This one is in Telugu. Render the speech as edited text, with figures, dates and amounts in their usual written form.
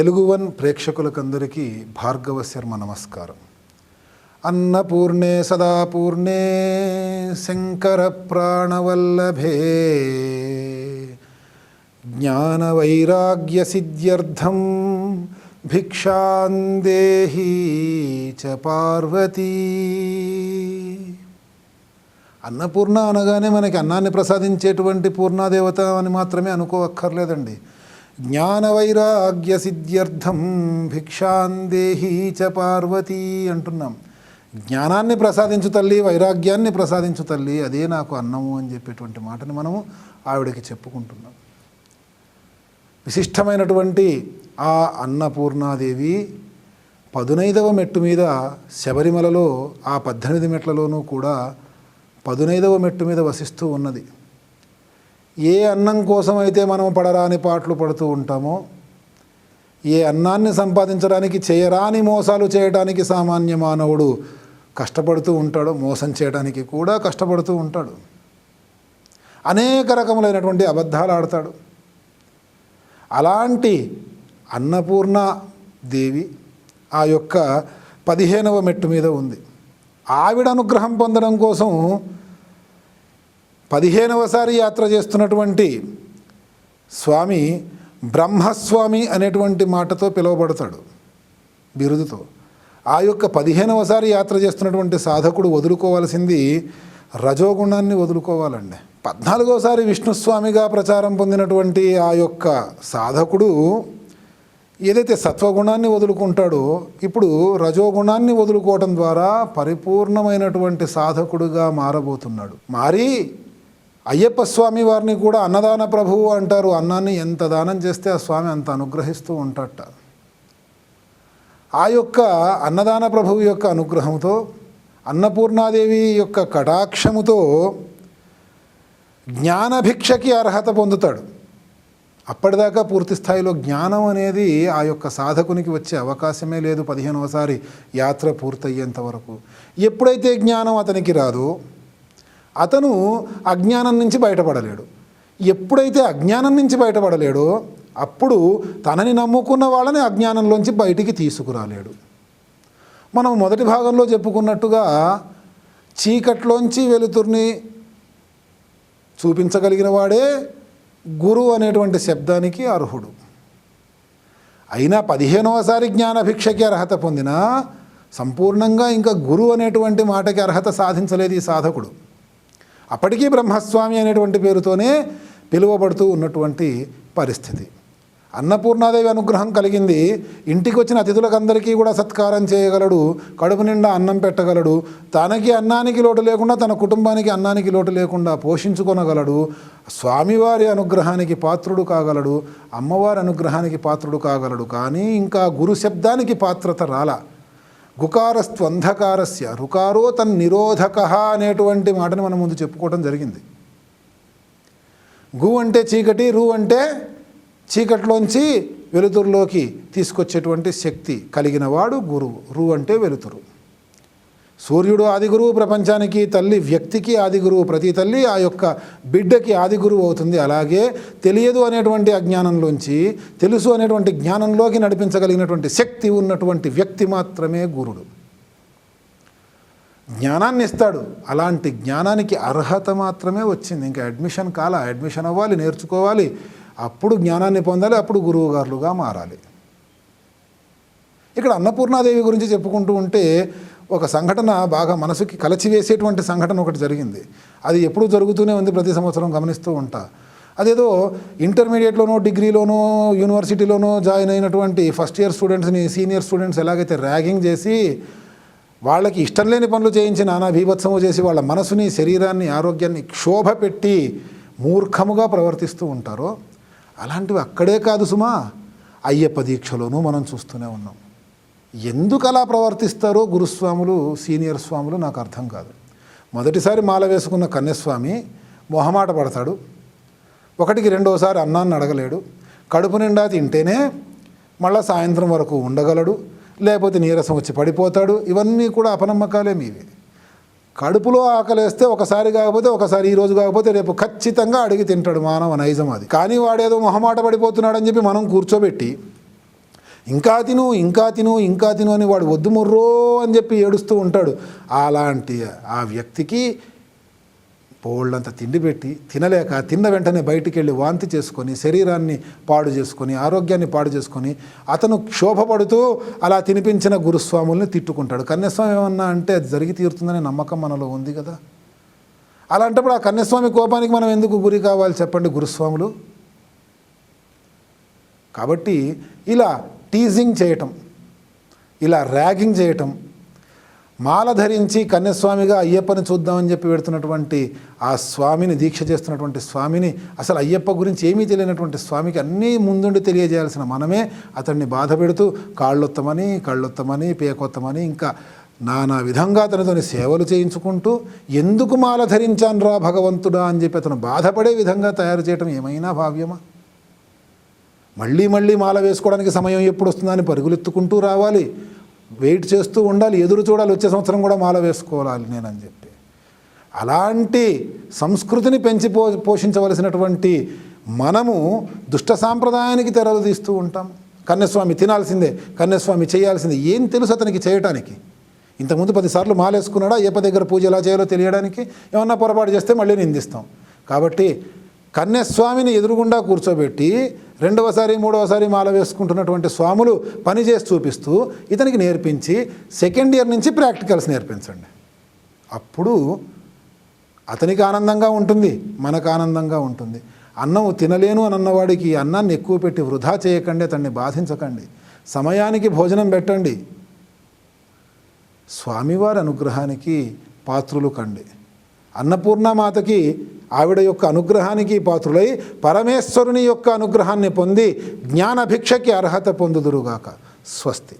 తెలుగు వన్ ప్రేక్షకులకందరికీ భార్గవ శర్మ నమస్కారం. అన్నపూర్ణే సదాపూర్ణే శంకర ప్రాణవల్లభే జ్ఞాన వైరాగ్య సిద్ధ్యర్థం భిక్షాం దేహి చ పార్వతీ. అన్నపూర్ణ అనగానే మనకి అన్నాన్ని ప్రసాదించేటువంటి పూర్ణాదేవత అని మాత్రమే అనుకోవక్కర్లేదండి. జ్ఞాన వైరాగ్య సిద్ధ్యర్థం భిక్షాం దేహి చ పార్వతీ అంటున్నాం. జ్ఞానాన్ని ప్రసాదించు తల్లి, వైరాగ్యాన్ని ప్రసాదించు తల్లి, అదే నాకు అన్నము అని చెప్పేటువంటి మాటని మనము ఆవిడకి చెప్పుకుంటున్నాం. విశిష్టమైనటువంటి ఆ అన్నపూర్ణాదేవి 15వ మెట్టు మీద శబరిమలలో ఆ 18 మెట్లలోనూ కూడా 15వ మెట్టు మీద వసిస్తూ ఉన్నది. ఏ అన్నం కోసం అయితే మనం పడరాని పాటలు పడుతూ ఉంటామో, ఏ అన్నాన్ని సంపాదించడానికి చేయరాని మోసాలు చేయడానికి సామాన్య మానవుడు కష్టపడుతూ ఉంటాడో, మోసం చేయడానికి కూడా కష్టపడుతూ ఉంటాడు. అనేక రకములైనటువంటి అబద్ధాలు ఆడతాడు. అలాంటి అన్నపూర్ణ దేవి ఆ యొక్క 15వ మెట్టు మీద ఉంది. ఆవిడ అనుగ్రహం పొందడం కోసం 15వసారి యాత్ర చేస్తున్నటువంటి స్వామి బ్రహ్మస్వామి అనేటువంటి మాటతో పిలువబడతాడు, బిరుదుతో. ఆ యొక్క 15వసారి యాత్ర చేస్తున్నటువంటి సాధకుడు వదులుకోవాల్సింది రజోగుణాన్ని వదులుకోవాలండి. 14వసారి విష్ణుస్వామిగా ప్రచారం పొందినటువంటి ఆ యొక్క సాధకుడు ఏదైతే సత్వగుణాన్ని వదులుకుంటాడో, ఇప్పుడు రజోగుణాన్ని వదులుకోవటం ద్వారా పరిపూర్ణమైనటువంటి సాధకుడుగా మారబోతున్నాడు. మారి అయ్యప్ప స్వామి వారిని కూడా అన్నదాన ప్రభువు అంటారు. అన్నాన్ని ఎంత దానం చేస్తే ఆ స్వామి అంత అనుగ్రహిస్తూ ఉంటాడట. ఆ యొక్క అన్నదాన ప్రభువు యొక్క అనుగ్రహంతో, అన్నపూర్ణాదేవి యొక్క కటాక్షముతో జ్ఞానభిక్షకి అర్హత పొందుతాడు. అప్పటిదాకా పూర్తి స్థాయిలో జ్ఞానం అనేది ఆ యొక్క సాధకునికి వచ్చే అవకాశమే లేదు 15వసారి యాత్ర పూర్తయ్యేంత వరకు. ఎప్పుడైతే జ్ఞానం అతనికి రాదో అతను అజ్ఞానం నుంచి బయటపడలేడు. ఎప్పుడైతే అజ్ఞానం నుంచి బయటపడలేడో అప్పుడు తనని నమ్ముకున్న వాళ్ళని అజ్ఞానంలోంచి బయటికి తీసుకురాలేడు. మనం మొదటి భాగంలో చెప్పుకున్నట్టుగా చీకట్లోంచి వెలుతుర్ని చూపించగలిగిన వాడే గురువు అనేటువంటి శబ్దానికి అర్హుడు. అయినా 15వసారి జ్ఞానభిక్షకి అర్హత పొందినా సంపూర్ణంగా ఇంకా గురువు అనేటువంటి మాటకి అర్హత సాధించలేదు ఈ సాధకుడు. అప్పటికీ బ్రహ్మస్వామి అనేటువంటి పేరుతోనే పిలువబడుతూ ఉన్నటువంటి పరిస్థితి. అన్నపూర్ణాదేవి అనుగ్రహం కలిగింది. ఇంటికి వచ్చిన అతిథులకందరికీ కూడా సత్కారం చేయగలడు, కడుపు నిండా అన్నం పెట్టగలడు, తనకి అన్నానికి లోటు లేకుండా తన కుటుంబానికి అన్నానికి లోటు లేకుండా పోషించుకొనగలడు, స్వామివారి అనుగ్రహానికి పాత్రుడు కాగలడు, అమ్మవారి అనుగ్రహానికి పాత్రుడు కాగలడు. కానీ ఇంకా గురు శబ్దానికి పాత్రత రాలా. గుకారస్త్వంధకారస్య రుకారో తన్నిరోధక అనేటువంటి మాటని మనం ముందు చెప్పుకోవడం జరిగింది. గు అంటే చీకటి, రు అంటే చీకట్లోంచి వెలుతురులోకి తీసుకొచ్చేటువంటి శక్తి కలిగిన వాడు గురువు. రు అంటే వెలుతురు. సూర్యుడు ఆది గురువు ప్రపంచానికి, తల్లి వ్యక్తికి ఆది గురువు. ప్రతి తల్లి ఆ యొక్క బిడ్డకి ఆది గురువు అవుతుంది. అలాగే తెలియదు అనేటువంటి అజ్ఞానంలోంచి తెలుసు అనేటువంటి జ్ఞానంలోకి నడిపించగలిగినటువంటి శక్తి ఉన్నటువంటి వ్యక్తి మాత్రమే గురుడు. జ్ఞానాన్ని ఇస్తాడు. అలాంటి జ్ఞానానికి అర్హత మాత్రమే వచ్చింది. ఇంకా అడ్మిషన్ కాల. అడ్మిషన్ అవ్వాలి, నేర్చుకోవాలి, అప్పుడు జ్ఞానాన్ని పొందాలి, అప్పుడు గురువు గారులుగా మారాలి. ఇక్కడ అన్నపూర్ణాదేవి గురించి చెప్పుకుంటూ ఉంటే ఒక సంఘటన బాగా మనసుకి కలచివేసేటువంటి సంఘటన ఒకటి జరిగింది. అది ఎప్పుడూ జరుగుతూనే ఉంది, ప్రతి సంవత్సరం గమనిస్తూ ఉంటా. అదేదో ఇంటర్మీడియట్లోనో, డిగ్రీలోనో, యూనివర్సిటీలోనో జాయిన్ అయినటువంటి ఫస్ట్ ఇయర్ స్టూడెంట్స్ని సీనియర్ స్టూడెంట్స్ ఎలాగైతే ర్యాగింగ్ చేసి వాళ్ళకి ఇష్టం లేని పనులు చేయించి నానా బీభత్సము చేసి వాళ్ళ మనసుని, శరీరాన్ని, ఆరోగ్యాన్ని క్షోభ పెట్టి మూర్ఖముగా ప్రవర్తిస్తూ ఉంటారో అలాంటివి అక్కడే కాదు సుమా, అయ్యప్ప దీక్షలోనూ మనం చూస్తూనే ఉన్నాం. ఎందుకు అలా ప్రవర్తిస్తారో గురుస్వాములు, సీనియర్ స్వాములు నాకు అర్థం కాదు. మొదటిసారి మాల వేసుకున్న కన్యస్వామి మొహమాట పడతాడు. ఒకటికి రెండోసారి అన్నాన్ని అడగలేడు. కడుపు నిండా తింటేనే మళ్ళీ సాయంత్రం వరకు ఉండగలడు, లేకపోతే నీరసం వచ్చి పడిపోతాడు. ఇవన్నీ కూడా అపనమ్మకాలే మీవి. కడుపులో ఆకలేస్తే ఒకసారి కాకపోతే ఒకసారి, ఈ రోజు కాకపోతే రేపు ఖచ్చితంగా అడిగి తింటాడు. మానవ నైజం అది. కానీ వాడేదో మొహమాట పడిపోతున్నాడని చెప్పి మనం కూర్చోబెట్టి ఇంకా తిను ఇంకా తిను ఇంకా తిను అని వాడు వద్దు మొర్రో అని చెప్పి ఏడుస్తూ ఉంటాడు. అలాంటి ఆ వ్యక్తికి పోళ్ళంత తిండి పెట్టి తినలేక తిన్న వెంటనే బయటికి వెళ్ళి వాంతి చేసుకొని శరీరాన్ని పాడు చేసుకొని ఆరోగ్యాన్ని పాడు చేసుకొని అతను క్షోభపడుతూ అలా తినిపించిన గురుస్వాముల్ని తిట్టుకుంటాడు. కన్యస్వామి ఏమన్నా అంటే అది జరిగి తీరుతుందనే నమ్మకం మనలో ఉంది కదా. అలాంటప్పుడు ఆ కన్యస్వామి కోపానికి మనం ఎందుకు గురి కావాలి చెప్పండి గురుస్వాములు. కాబట్టి ఇలా టీజింగ్ చేయటం, ఇలా ర్యాగింగ్ చేయటం, మాల ధరించి కన్యస్వామిగా అయ్యప్పని చూద్దామని చెప్పి పెడుతున్నటువంటి ఆ స్వామిని, దీక్ష చేస్తున్నటువంటి స్వామిని, అసలు అయ్యప్ప గురించి ఏమీ తెలియనటువంటి స్వామికి అన్నీ ముందుండి తెలియజేయాల్సిన మనమే అతన్ని బాధ పెడుతూ కళ్ళొత్తమని పేకొత్తమని ఇంకా నానా విధంగా అతనితోని సేవలు చేయించుకుంటూ ఎందుకు మాల ధరించానురా భగవంతుడా అని చెప్పి అతను బాధపడే విధంగా తయారు చేయటం ఏమైనా భావ్యమా? మళ్ళీ మళ్ళీ మాల వేసుకోవడానికి సమయం ఎప్పుడు వస్తుందా అని పరుగులెత్తుకుంటూ రావాలి, వెయిట్ చేస్తూ ఉండాలి, ఎదురు చూడాలి, వచ్చే సంవత్సరం కూడా మాల వేసుకోవాలి నేనని చెప్పి. అలాంటి సంస్కృతిని పెంచి పోషించవలసినటువంటి మనము దుష్ట సాంప్రదాయానికి తెరలు తీస్తూ ఉంటాం. కన్యస్వామి తినాల్సిందే, కన్యస్వామి చేయాల్సిందే. ఏం తెలుసు అతనికి చేయటానికి? ఇంతకుముందు 10 సార్లు మాలేసుకున్నాడా? అయ్యప్ప దగ్గర పూజ ఎలా చేయాలో తెలియడానికి? ఏమన్నా పొరపాటు చేస్తే మళ్ళీ నిందిస్తాం. కాబట్టి కన్యస్వామిని ఎదురుగుండా కూర్చోబెట్టి 2వసారి 3వసారి మాల వేసుకుంటున్నటువంటి స్వాములు పని చేసి చూపిస్తూ ఇతనికి నేర్పించి సెకండ్ ఇయర్ నుంచి ప్రాక్టికల్స్ నేర్పించండి. అప్పుడు అతనికి ఆనందంగా ఉంటుంది, మనకు ఆనందంగా ఉంటుంది. అన్నం తినలేను అని అన్నవాడికి అన్నాన్ని ఎక్కువ పెట్టి వృధా చేయకండి, అతన్ని బాధించకండి. సమయానికి భోజనం పెట్టండి. స్వామివారి అనుగ్రహానికి పాత్రులు కండి. అన్నపూర్ణమాతకి ఆవిడ యొక్క అనుగ్రహానికి పాత్రులై పరమేశ్వరుని యొక్క అనుగ్రహాన్ని పొంది జ్ఞానభిక్షకి అర్హత పొందుదురుగాక. స్వస్తి.